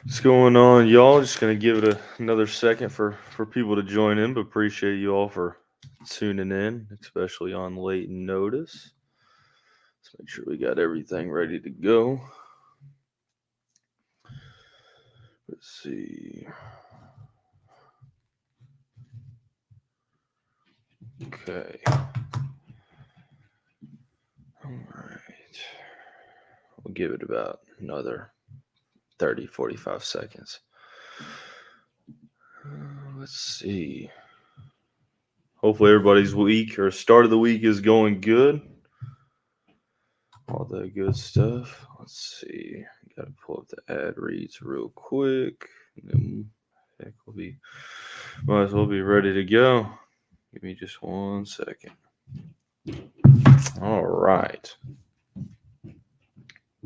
What's going on, y'all? Just gonna give it another second for people to join in, but appreciate you all for tuning in, especially on late notice. Let's make sure we got everything ready to go. Let's see. Okay. All right. We'll give it about another 30, 45 seconds. Let's see. Hopefully everybody's week or start of the week is going good. All that good stuff. Let's see. Got to pull up the ad reads real quick. Heck, might as well be ready to go. Give me just 1 second. All right.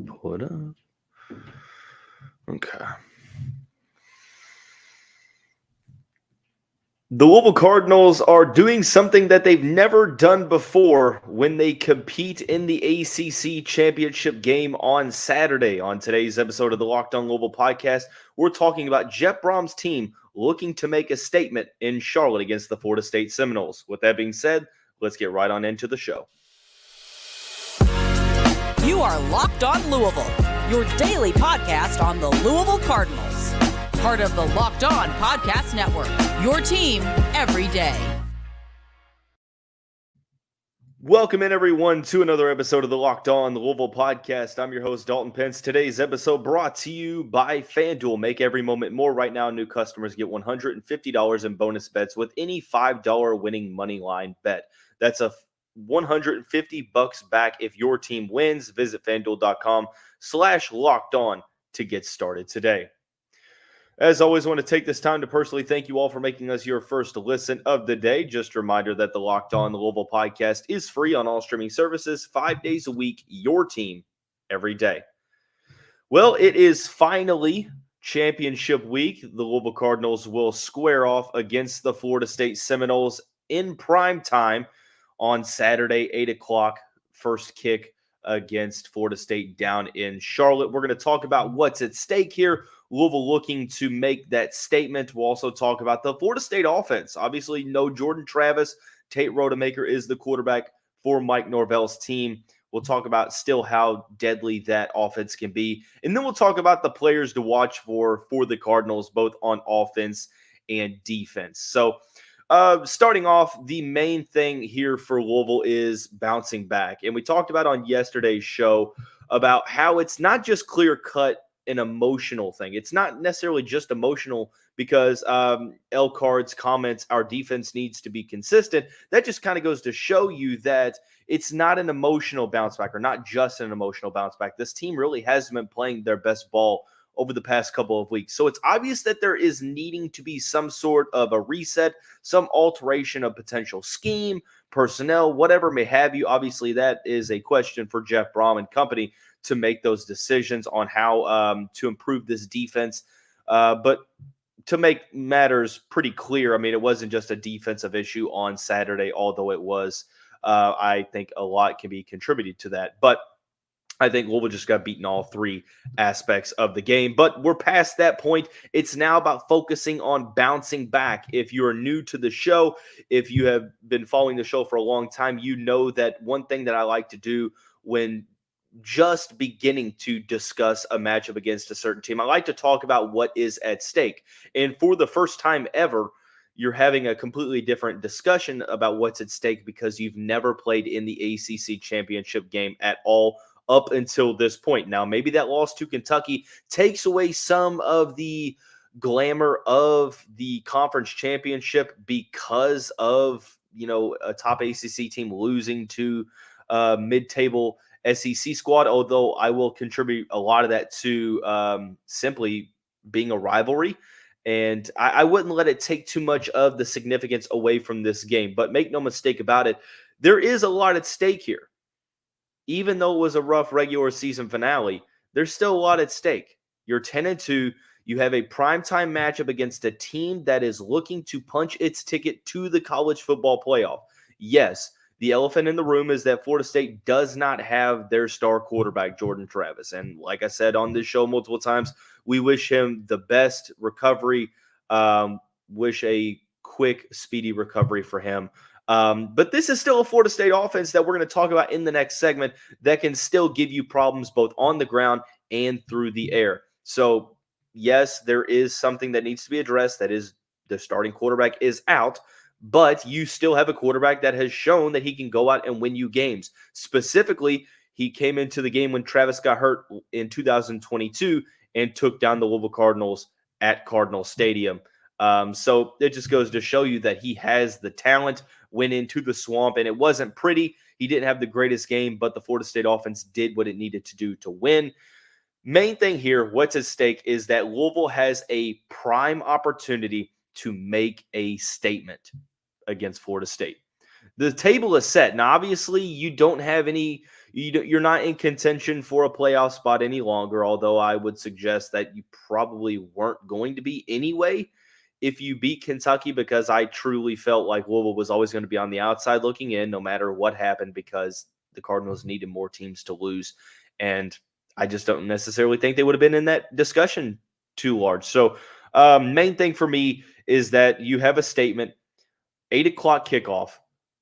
Pull it up. Okay. The Louisville Cardinals are doing something that they've never done before when they compete in the ACC Championship game on Saturday. On today's episode of the Locked On Louisville podcast, we're talking about Jeff Brohm's team looking to make a statement in Charlotte against the Florida State Seminoles. With that being said, let's get right on into the show. You are Locked On Louisville, your daily podcast on the Louisville Cardinals. Part of the Locked On Podcast Network, your team every day. Welcome in, everyone, to another episode of the Locked On Louisville podcast. I'm your host, Dalton Pence. Today's episode brought to you by FanDuel. Make every moment more. Right now, new customers get $150 in bonus bets with any $5 winning money line bet. That's a $150 back if your team wins. Visit FanDuel.com/locked on to get started today. As always, I want to take this time to personally thank you all for making us your first listen of the day. Just a reminder that the Locked On Louisville podcast is free on all streaming services 5 days a week, your team every day. Well, it is finally championship week. The Louisville Cardinals will square off against the Florida State Seminoles in prime time on Saturday, 8 o'clock, first kick against Florida State down in Charlotte. We're going to talk about what's at stake here. Louisville looking to make that statement. We'll also talk about the Florida State offense. Obviously, no Jordan Travis. Tate Rodemaker is the quarterback for Mike Norvell's team. We'll talk about still how deadly that offense can be. And then we'll talk about the players to watch for the Cardinals, both on offense and defense. So, starting off, the main thing here for Louisville is bouncing back. And we talked about on yesterday's show about how it's not just clear-cut an emotional thing. It's not necessarily just emotional because Elkhard's comments, our defense needs to be consistent. That just kind of goes to show you that it's not an emotional bounce back, or not just an emotional bounce back. This team really hasn't been playing their best ball over the past couple of weeks. So it's obvious that there is needing to be some sort of a reset, some alteration of potential scheme, personnel, whatever may have you. Obviously, that is a question for Jeff Brohm and company to make those decisions on how to improve this defense. But to make matters pretty clear, I mean, it wasn't just a defensive issue on Saturday, although it was. I think a lot can be contributed to that. But I think Louisville just got beaten all three aspects of the game. But we're past that point. It's now about focusing on bouncing back. If you're new to the show, if you have been following the show for a long time, you know that one thing that I like to do when just beginning to discuss a matchup against a certain team, I like to talk about what is at stake. And for the first time ever, you're having a completely different discussion about what's at stake because you've never played in the ACC Championship game at all up until this point. Now, maybe that loss to Kentucky takes away some of the glamour of the conference championship because of a top ACC team losing to mid-table SEC squad, although I will contribute a lot of that to simply being a rivalry. And I wouldn't let it take too much of the significance away from this game. But make no mistake about it, there is a lot at stake here. Even though it was a rough regular season finale, there's still a lot at stake. You're 10-2. You have a primetime matchup against a team that is looking to punch its ticket to the college football playoff. Yes, the elephant in the room is that Florida State does not have their star quarterback, Jordan Travis. And like I said on this show multiple times, we wish him the best recovery, wish a quick, speedy recovery for him. But this is still a Florida State offense that we're going to talk about in the next segment that can still give you problems both on the ground and through the air. So, yes, there is something that needs to be addressed. That is, the starting quarterback is out, but you still have a quarterback that has shown that he can go out and win you games. Specifically, he came into the game when Travis got hurt in 2022 and took down the Louisville Cardinals at Cardinal Stadium. So it just goes to show you that he has the talent, went into the swamp, and it wasn't pretty. He didn't have the greatest game, but the Florida State offense did what it needed to do to win. Main thing here, what's at stake, is that Louisville has a prime opportunity to make a statement against Florida State. The table is set. Now, obviously, you don't have any – you're not in contention for a playoff spot any longer, although I would suggest that you probably weren't going to be anyway if you beat Kentucky, because I truly felt like Louisville was always going to be on the outside looking in no matter what happened, because the Cardinals needed more teams to lose. And I just don't necessarily think they would have been in that discussion too large. So main thing for me is that you have a statement, 8 o'clock kickoff,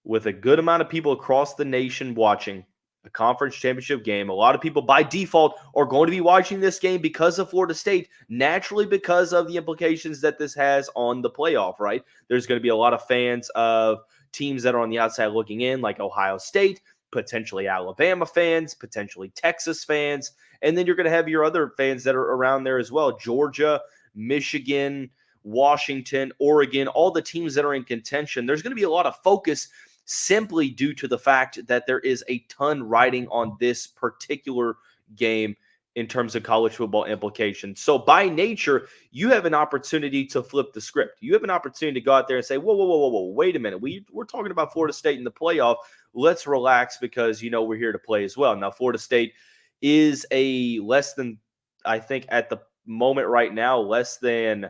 with a good amount of people across the nation watching a conference championship game. A lot of people by default are going to be watching this game because of Florida State, naturally because of the implications that this has on the playoff, right? There's going to be a lot of fans of teams that are on the outside looking in, like Ohio State, potentially Alabama fans, potentially Texas fans, and then you're going to have your other fans that are around there as well, Georgia, Michigan, Washington, Oregon, all the teams that are in contention. There's going to be a lot of focus simply due to the fact that there is a ton riding on this particular game in terms of college football implications. So by nature, you have an opportunity to flip the script. You have an opportunity to go out there and say, whoa, wait a minute. We're talking about Florida State in the playoff. Let's relax, because, we're here to play as well. Now, Florida State is a less than, I think at the moment right now, less than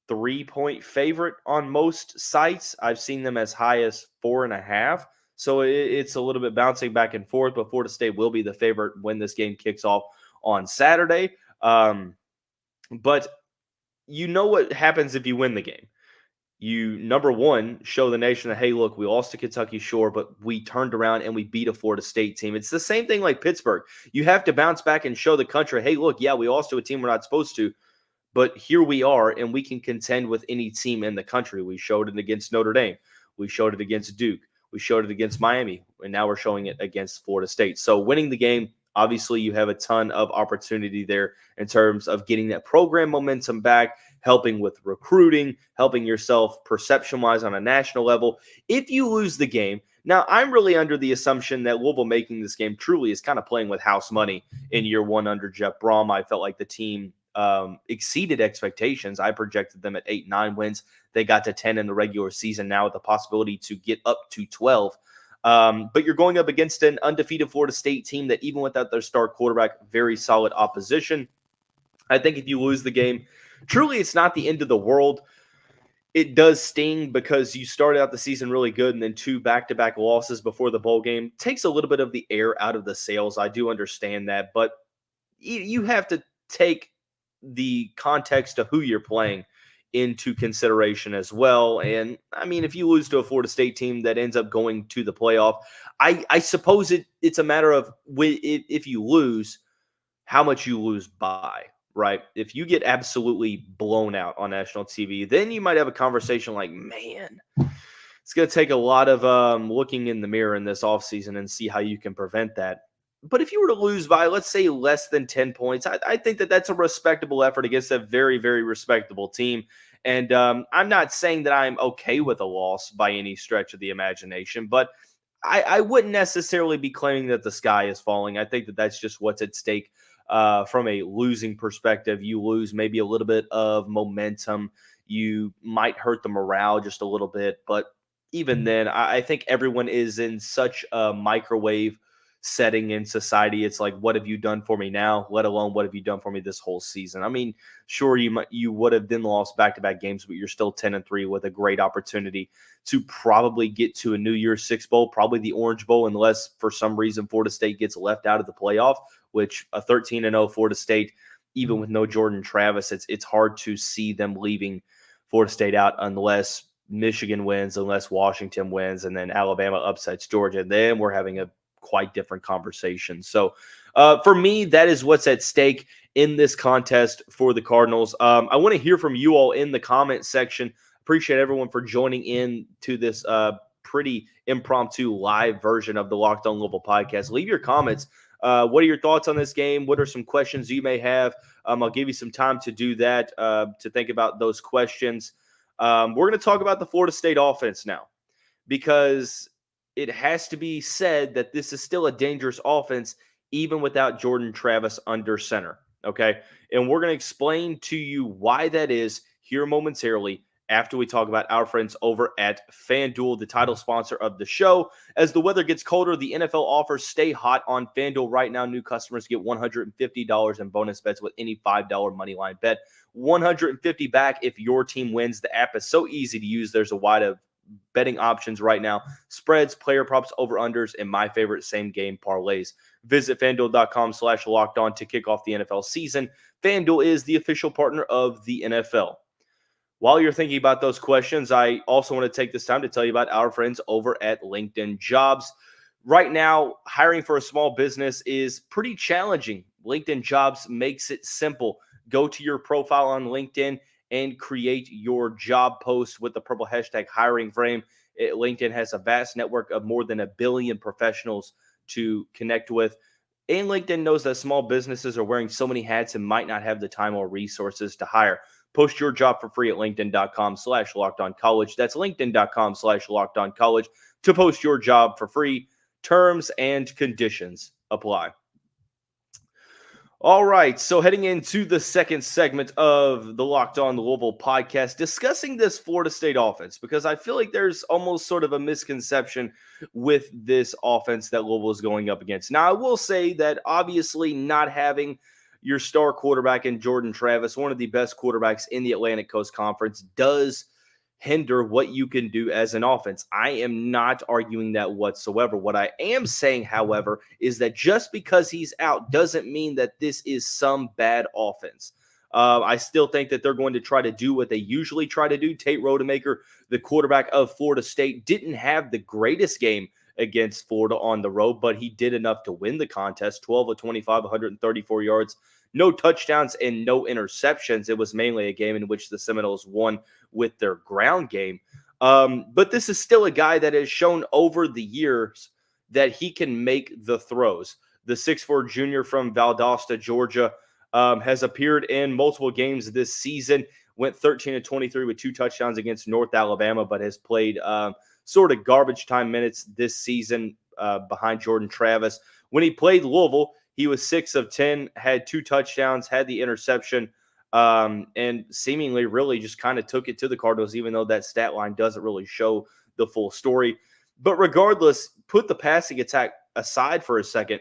3-point favorite on most sites. I've seen them as high as 4.5. So it's a little bit bouncing back and forth, but Florida State will be the favorite when this game kicks off on Saturday. But you know what happens if you win the game. You, number one, show the nation that, hey, look, we lost to Kentucky, sure, but we turned around and we beat a Florida State team. It's the same thing like Pittsburgh. You have to bounce back and show the country, hey, look, yeah, we lost to a team we're not supposed to, but here we are, and we can contend with any team in the country. We showed it against Notre Dame. We showed it against Duke. We showed it against Miami, and now we're showing it against Florida State. So winning the game, obviously you have a ton of opportunity there in terms of getting that program momentum back, helping with recruiting, helping yourself perception-wise on a national level. If you lose the game, now I'm really under the assumption that Louisville making this game truly is kind of playing with house money in year one under Jeff Brom. I felt like the team exceeded expectations. I projected them at 8-9 wins. They got to 10 in the regular season now with the possibility to get up to 12. But you're going up against an undefeated Florida State team that, even without their star quarterback, very solid opposition. I think if you lose the game, truly it's not the end of the world. It does sting because you started out the season really good, and then 2 back-to-back losses before the bowl game takes a little bit of the air out of the sails. I do understand that, but you have to take the context of who you're playing into consideration as well. And I mean, if you lose to a Florida State team that ends up going to the playoff, I suppose it's a matter of if you lose, how much you lose by, right? If you get absolutely blown out on national TV, then you might have a conversation like, man, it's going to take a lot of looking in the mirror in this offseason and see how you can prevent that. But if you were to lose by, let's say, less than 10 points, I think that that's a respectable effort against a very, very respectable team. And I'm not saying that I'm okay with a loss by any stretch of the imagination, but I wouldn't necessarily be claiming that the sky is falling. I think that that's just what's at stake from a losing perspective. You lose maybe a little bit of momentum. You might hurt the morale just a little bit. But even then, I think everyone is in such a microwave setting in society. It's like, what have you done for me now? Let alone, what have you done for me this whole season? I mean, sure, you would have then lost back-to-back games, but you're still 10-3 with a great opportunity to probably get to a New Year's Six Bowl, probably the Orange Bowl, unless for some reason Florida State gets left out of the playoff, which a 13-0 Florida State, even with no Jordan Travis, it's hard to see them leaving Florida State out unless Michigan wins, unless Washington wins, and then Alabama upsets Georgia. Then we're having a quite different conversation. So for me, that is what's at stake in this contest for the Cardinals. I want to hear from you all in the comment section. Appreciate everyone for joining in to this pretty impromptu live version of the Locked On Louisville podcast. Leave your comments. What are your thoughts on this game? What are some questions you may have? I'll give you some time to do that, to think about those questions. We're going to talk about the Florida State offense now, because it has to be said that this is still a dangerous offense, even without Jordan Travis under center. Okay. And we're going to explain to you why that is here momentarily after we talk about our friends over at FanDuel, the title sponsor of the show. As the weather gets colder, the NFL offers stay hot on FanDuel right now. New customers get $150 in bonus bets with any $5 moneyline bet. $150 back if your team wins. The app is so easy to use. There's a wide of betting options right now: spreads, player props, over-unders, and my favorite same-game parlays. Visit FanDuel.com/lockedon to kick off the NFL season. FanDuel is the official partner of the NFL. While you're thinking about those questions, I also want to take this time to tell you about our friends over at LinkedIn Jobs. Right now, hiring for a small business is pretty challenging. LinkedIn Jobs makes it simple. Go to your profile on LinkedIn and create your job post with the purple hashtag hiring frame. LinkedIn has a vast network of more than 1 billion professionals to connect with. And LinkedIn knows that small businesses are wearing so many hats and might not have the time or resources to hire. Post your job for free at LinkedIn.com/LockedOnCollege. That's LinkedIn.com/LockedOnCollege to post your job for free. Terms and conditions apply. All right, so heading into the second segment of the Locked On Louisville podcast, discussing this Florida State offense, because I feel like there's almost sort of a misconception with this offense that Louisville is going up against. Now, I will say that obviously not having your star quarterback in Jordan Travis, one of the best quarterbacks in the Atlantic Coast Conference, does hinder what you can do as an offense. I am not arguing that whatsoever. What I am saying, however, is that just because he's out doesn't mean that this is some bad offense. I still think that they're going to try to do what they usually try to do. Tate Rodemaker, the quarterback of Florida State, didn't have the greatest game against Florida on the road, but he did enough to win the contest. 12 of 25, 134 yards, no touchdowns and no interceptions. It was mainly a game in which the Seminoles won with their ground game. But this is still a guy that has shown over the years that he can make the throws. The 6'4" junior from Valdosta, Georgia, has appeared in multiple games this season, went 13-23 with 2 touchdowns against North Alabama, but has played sort of garbage time minutes this season behind Jordan Travis. When he played Louisville, he was 6 of 10, had 2 touchdowns, had the interception, and seemingly really just kind of took it to the Cardinals, even though that stat line doesn't really show the full story. But regardless, put the passing attack aside for a second.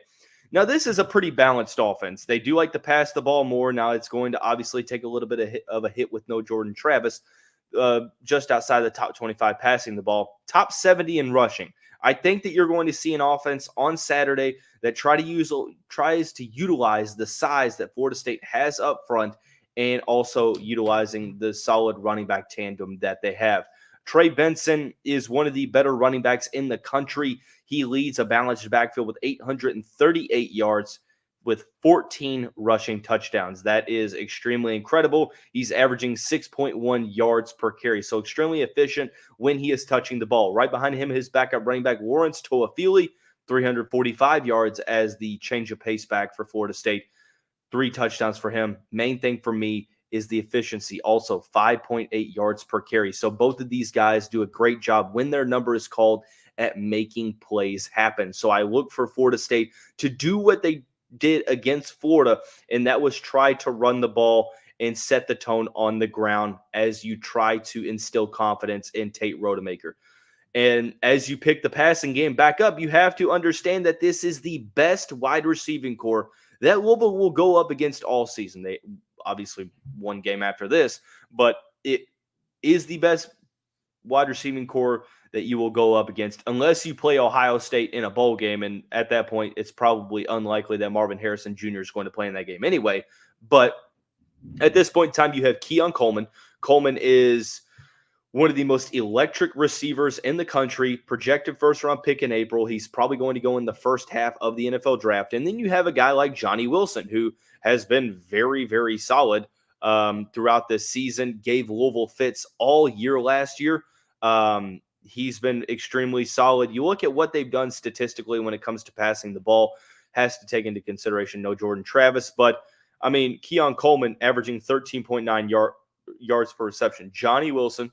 Now, this is a pretty balanced offense. They do like to pass the ball more. Now, it's going to obviously take a little bit of a hit with no Jordan Travis, just outside the top 25 passing the ball, top 70 in rushing. I think that you're going to see an offense on Saturday that tries to utilize the size that Florida State has up front, and also utilizing the solid running back tandem that they have. Trey Benson is one of the better running backs in the country. He leads a balanced backfield with 838 yards with 14 rushing touchdowns. That is extremely incredible. He's averaging 6.1 yards per carry, so extremely efficient when he is touching the ball. Right behind him, his backup running back, Lawrence Toafili, 345 yards as the change of pace back for Florida State. 3 touchdowns for him. Main thing for me is the efficiency. Also, 5.8 yards per carry. So both of these guys do a great job when their number is called at making plays happen. So I look for Florida State to do what they did against Florida, and that was try to run the ball and set the tone on the ground as you try to instill confidence in Tate Rodemaker. And as you pick the passing game back up, you have to understand that this is the best wide receiving core that Louisville will go up against all season. They obviously one game after this, but it is the best wide receiving core that you will go up against unless you play Ohio State in a bowl game. And at that point, it's probably unlikely that Marvin Harrison Jr. is going to play in that game anyway. But at this point in time, you have Keon Coleman. Coleman is one of the most electric receivers in the country, projected first-round pick in April. He's probably going to go in the first half of the NFL draft. And then you have a guy like Johnny Wilson, who has been very, very solid throughout this season, gave Louisville fits all year last year. He's been extremely solid. You look at what they've done statistically when it comes to passing the ball, has to take into consideration no Jordan Travis. But, I mean, Keon Coleman averaging 13.9 yards per reception. Johnny Wilson,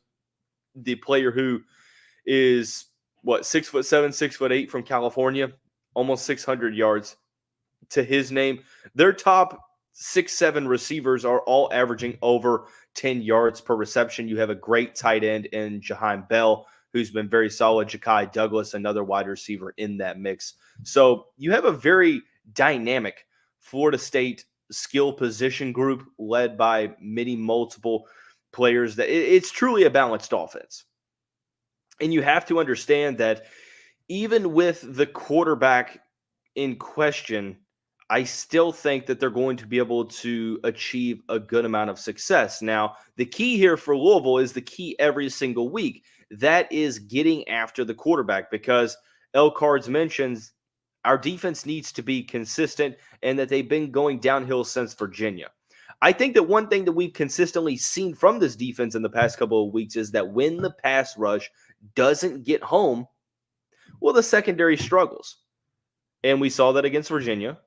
the player who is 6'7", 6'8" from California, almost 600 yards to his name. Their top 6'7" receivers are all averaging over 10 yards per reception. You have a great tight end in Jaheim Bell, who's been very solid. Ja'Kai Douglas, another wide receiver in that mix. So you have a very dynamic Florida State skill position group led by many multiple players. That it's truly a balanced offense. And you have to understand that even with the quarterback in question, I still think that they're going to be able to achieve a good amount of success. Now, the key here for Louisville is the key every single week. That is getting after the quarterback, because L. Cards mentions our defense needs to be consistent and that they've been going downhill since Virginia. I think that one thing that we've consistently seen from this defense in the past couple of weeks is that when the pass rush doesn't get home, well, the secondary struggles. And we saw that against Virginia.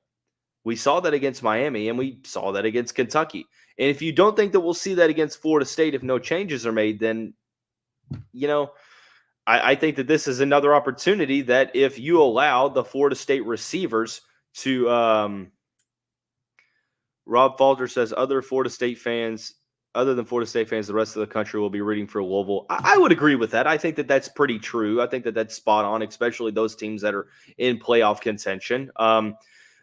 We saw that against Miami, and we saw that against Kentucky. And if you don't think that we'll see that against Florida State if no changes are made, then, I think that this is another opportunity that if you allow the Florida State receivers to Rob Falter says other than Florida State fans, the rest of the country will be rooting for Louisville. I would agree with that. I think that that's pretty true. I think that that's spot on, especially those teams that are in playoff contention.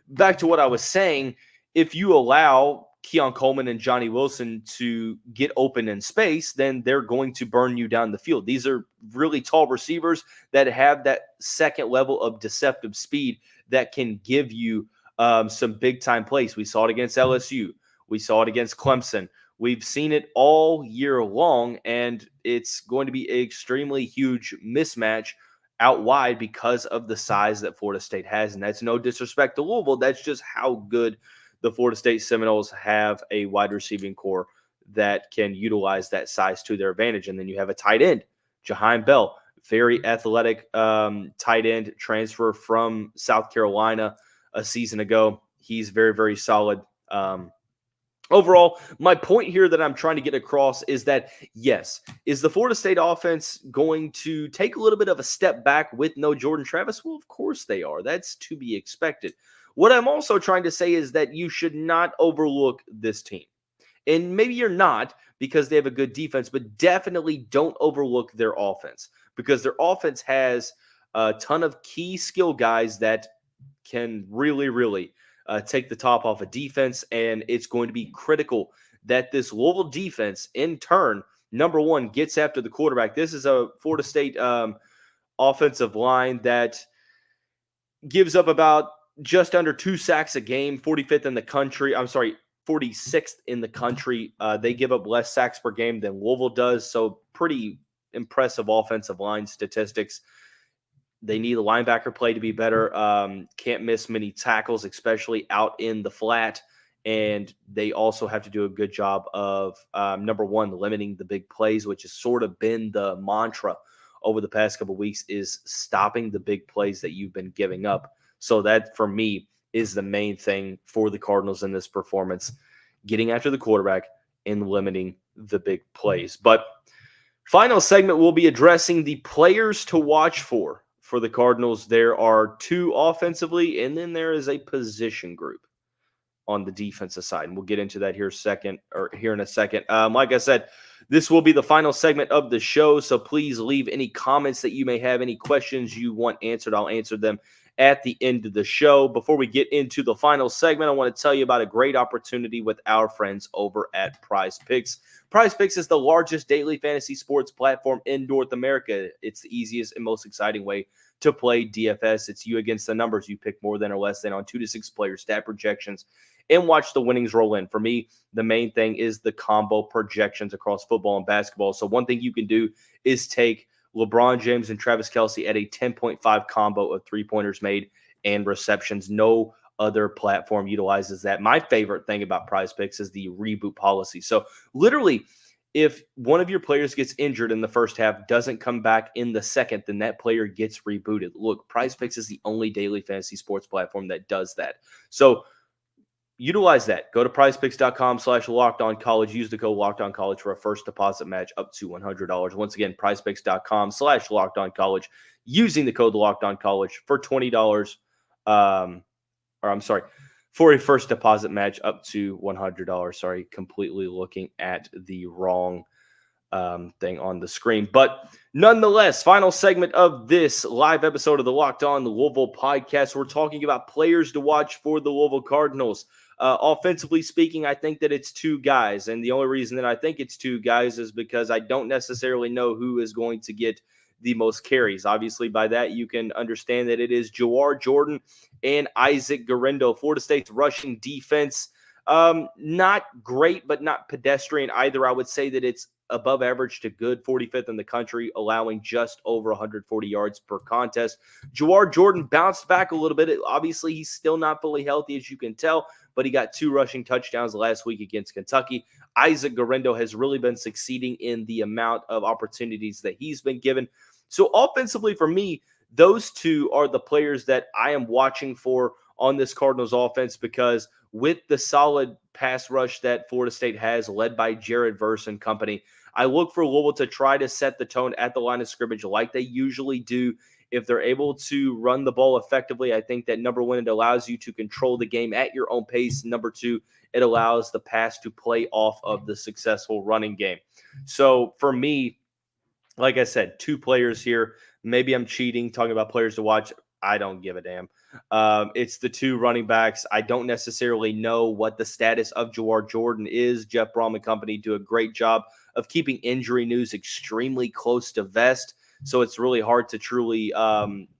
Back to what I was saying, if you allow Keon Coleman and Johnny Wilson to get open in space, then they're going to burn you down the field. These are really tall receivers that have that second level of deceptive speed that can give you some big-time plays. We saw it against LSU. We saw it against Clemson. We've seen it all year long, and it's going to be an extremely huge mismatch out wide because of the size that Florida State has. And that's no disrespect to Louisville. That's just how good the Florida State Seminoles have a wide receiving core that can utilize that size to their advantage. And then you have a tight end, Jaheim Bell, very athletic tight end, transfer from South Carolina a season ago. He's very, very solid. Overall, my point here that I'm trying to get across is that, yes, is the Florida State offense going to take a little bit of a step back with no Jordan Travis? Well, of course they are. That's to be expected. What I'm also trying to say is that you should not overlook this team. And maybe you're not because they have a good defense, but definitely don't overlook their offense, because their offense has a ton of key skill guys that can really, really take the top off a defense, and it's going to be critical that this Louisville defense, in turn, number one, gets after the quarterback. This is a Florida State offensive line that gives up about just under 2 sacks a game, 45th in the country. 46th in the country. They give up less sacks per game than Louisville does, so pretty impressive offensive line statistics. They need the linebacker play to be better. Can't miss many tackles, especially out in the flat. And they also have to do a good job of, number one, limiting the big plays, which has sort of been the mantra over the past couple of weeks is stopping the big plays that you've been giving up. So that, for me, is the main thing for the Cardinals in this performance, getting after the quarterback and limiting the big plays. But final segment, we'll be addressing the players to watch for the Cardinals. There are 2 offensively, and then there is a position group on the defensive side. And we'll get into that here in a second. Like I said, this will be the final segment of the show, so please leave any comments that you may have, any questions you want answered. I'll answer them at the end of the show. Before we get into the final segment, I want to tell you about a great opportunity with our friends over at Prize Picks. Prize Picks is the largest daily fantasy sports platform in North America. It's the easiest and most exciting way to play DFS. It's you against the numbers. You pick more than or less than on 2 to 6 player stat projections and watch the winnings roll in. For me, the main thing is the combo projections across football and basketball. So one thing you can do is take LeBron James and Travis Kelce at a 10.5 combo of 3-pointers made and receptions. No other platform utilizes that. My favorite thing about Prize Picks is the reboot policy. So literally, if one of your players gets injured in the first half, doesn't come back in the second, then that player gets rebooted. Look, Prize Picks is the only daily fantasy sports platform that does that. So utilize that. Go to prizepicks.com/lockedoncollege. Use the code LOCKEDONCollege for a first deposit match up to $100. Once again, prizepicks.com/lockedoncollege using the code LOCKEDONCollege for $20. For a first deposit match up to $100. Sorry, completely looking at the wrong thing on the screen. But nonetheless, final segment of this live episode of the Locked On Louisville podcast. We're talking about players to watch for the Louisville Cardinals. Offensively speaking, I think that it's 2 guys. And the only reason that I think it's 2 guys is because I don't necessarily know who is going to get the most carries. Obviously, by that, you can understand that it is Jawar Jordan and Isaac Guerendo. Florida State's rushing defense, not great, but not pedestrian either. I would say that it's above average to good, 45th in the country, allowing just over 140 yards per contest. Jawar Jordan bounced back a little bit. Obviously, he's still not fully healthy, as you can tell, but he got 2 rushing touchdowns last week against Kentucky. Isaac Guerendo has really been succeeding in the amount of opportunities that he's been given. So offensively, for me, those 2 are the players that I am watching for on this Cardinals offense, because with the solid pass rush that Florida State has, led by Jared Verse and company, I look for Louisville to try to set the tone at the line of scrimmage like they usually do. If they're able to run the ball effectively, I think that, number 1, it allows you to control the game at your own pace. Number 2, it allows the pass to play off of the successful running game. So for me, like I said, 2 players here. Maybe I'm cheating, talking about players to watch. I don't give a damn. It's the 2 running backs. I don't necessarily know what the status of Jawar Jordan is. Jeff Brom and company do a great job of keeping injury news extremely close to vest. So it's really hard to truly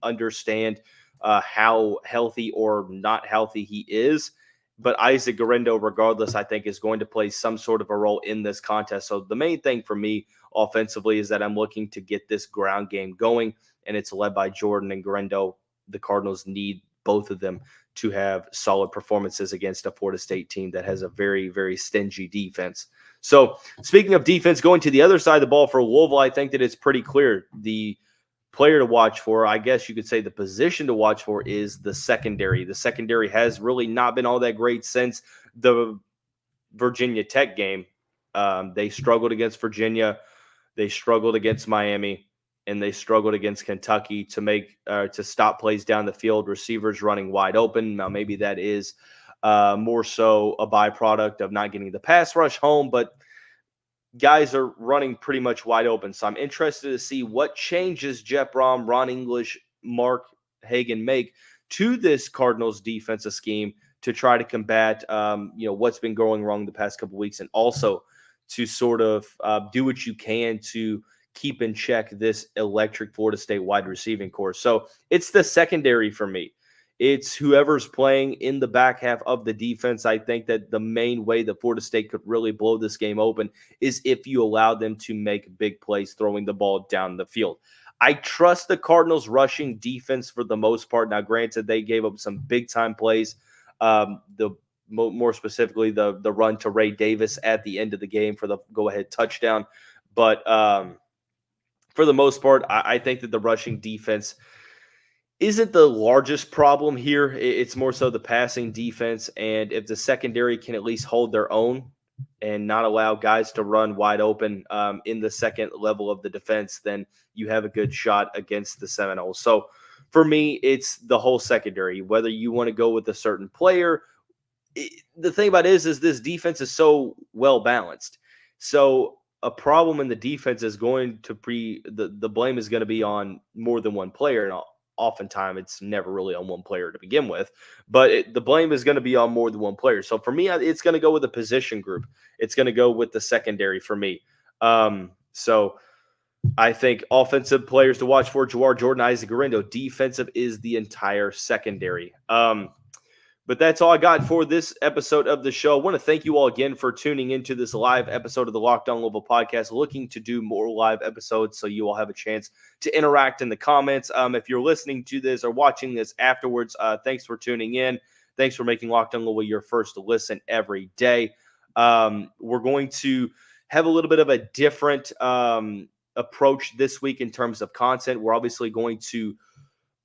understand how healthy or not healthy he is. But Isaac Guerendo, regardless, I think is going to play some sort of a role in this contest. So the main thing for me offensively is that I'm looking to get this ground game going, and it's led by Jordan and Guerendo. The Cardinals need both of them to have solid performances against a Florida State team that has a very, very stingy defense. So speaking of defense, going to the other side of the ball for Louisville, I think that it's pretty clear. The player to watch for, I guess you could say the position to watch for, is the secondary. The secondary has really not been all that great since the Virginia Tech game. They struggled against Virginia. They struggled against Miami. And they struggled against Kentucky to stop plays down the field, receivers running wide open. Now, maybe that is more so a byproduct of not getting the pass rush home, but guys are running pretty much wide open. So I'm interested to see what changes Jeff Brom, Ron English, Mark Hagan make to this Cardinals defensive scheme to try to combat what's been going wrong the past couple of weeks, and also to sort of do what you can to keep in check this electric Florida State wide receiving corps. So it's the secondary for me. It's whoever's playing in the back half of the defense. I think that the main way that Florida State could really blow this game open is if you allow them to make big plays throwing the ball down the field. I trust the Cardinals rushing defense for the most part. Now, granted, they gave up some big-time plays. More specifically, the run to Ray Davis at the end of the game for the go-ahead touchdown. But for the most part, I think that the rushing defense isn't the largest problem here. It's more so the passing defense. And if the secondary can at least hold their own and not allow guys to run wide open in the second level of the defense, then you have a good shot against the Seminoles. So for me, it's the whole secondary, whether you want to go with a certain player. The thing about it is this defense is so well balanced. So a problem in the defense is going to the blame is going to be on more than one player. And oftentimes it's never really on one player to begin with, but the blame is going to be on more than one player. So for me, it's going to go with the position group. It's going to go with the secondary for me. So I think offensive players to watch for: Jawar Jordan, Isaac Garindo. Defensive is the entire secondary. But that's all I got for this episode of the show. I want to thank you all again for tuning into this live episode of the Locked On Louisville podcast. Looking to do more live episodes so you all have a chance to interact in the comments. If you're listening to this or watching this afterwards, thanks for tuning in. Thanks for making Locked On Louisville your first listen every day. We're going to have a little bit of a different approach this week in terms of content. We're obviously going to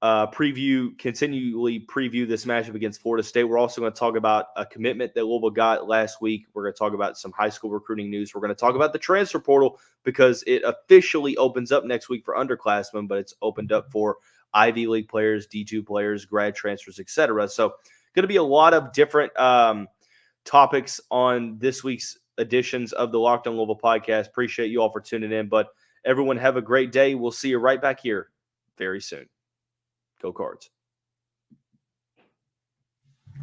continually preview this matchup against Florida State. We're also going to talk about a commitment that Louisville got last week. We're going to talk about some high school recruiting news. We're going to talk about the transfer portal because it officially opens up next week for underclassmen, but it's opened up for Ivy League players, D2 players, grad transfers, etc. So going to be a lot of different topics on this week's editions of the Locked On Louisville podcast. Appreciate you all for tuning in, but everyone have a great day. We'll see you right back here very soon. Go Cards.